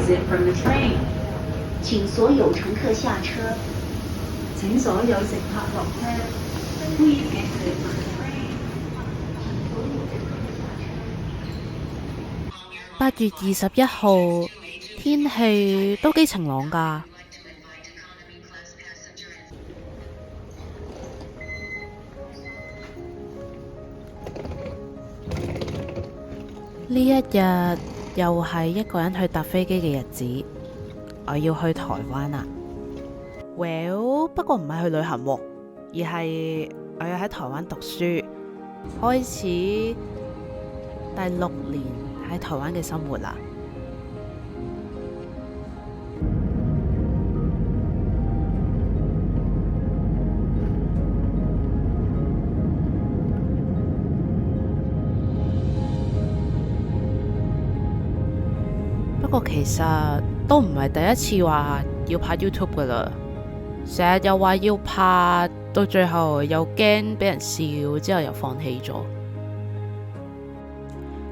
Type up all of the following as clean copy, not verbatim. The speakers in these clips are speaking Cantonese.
exit from the train. 請所有乘客下車。請所有乘客落車。Please exit from the train. 8月21號，天氣都幾晴朗㗎。呢一日又係一個人去搭飛機嘅日子，我要去台灣啦。Well， 不過唔係去旅行喎，而係我要喺台灣讀書，開始第6年喺台灣嘅生活啦。不過其實都唔係第一次話要拍 YouTube 噶啦，成日又話要拍，到最後又驚俾人笑，之後又放棄咗。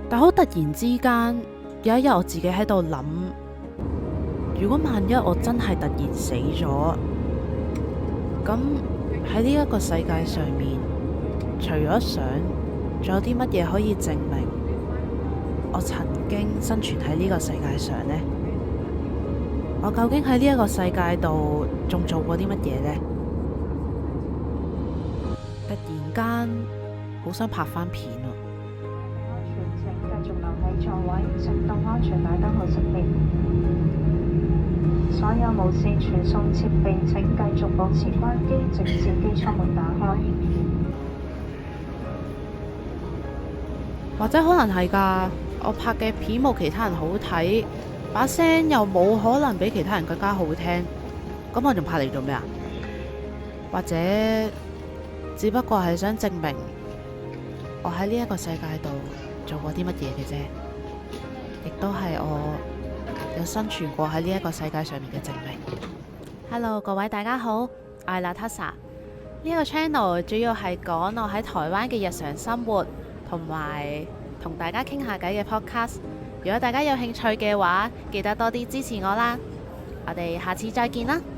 但好突然之間，有一日我自己喺度諗，如果萬一我真係突然死咗，咁喺呢一個世界上面，除咗相，仲有啲乜嘢可以證明我曾經生存喺呢個世界上呢？我究竟喺呢一個世界度仲做過啲乜嘢呢？突然間好想拍翻片啊！安全，請繼續留喺座位，請到安全帶燈號熄滅。所有無線傳送設備請繼續保持關機，直至機艙門打開。或者可能係㗎，我拍嘅片冇其他人好睇，把聲又冇可能比其他人更加好聽，咁我仲拍嚟做咩啊？或者只不過係想證明我喺呢一個世界度做過啲乜嘢嘅啫，亦都係我有生存過喺呢一個世界上面嘅證明。Hello， 各位大家好，我係 Natasha。呢個 channel 主要係講我喺台灣嘅日常生活，同埋同大家傾下偈嘅 podcast。如果大家有興趣嘅話，記得多啲支持我啦。我哋下次再見啦〜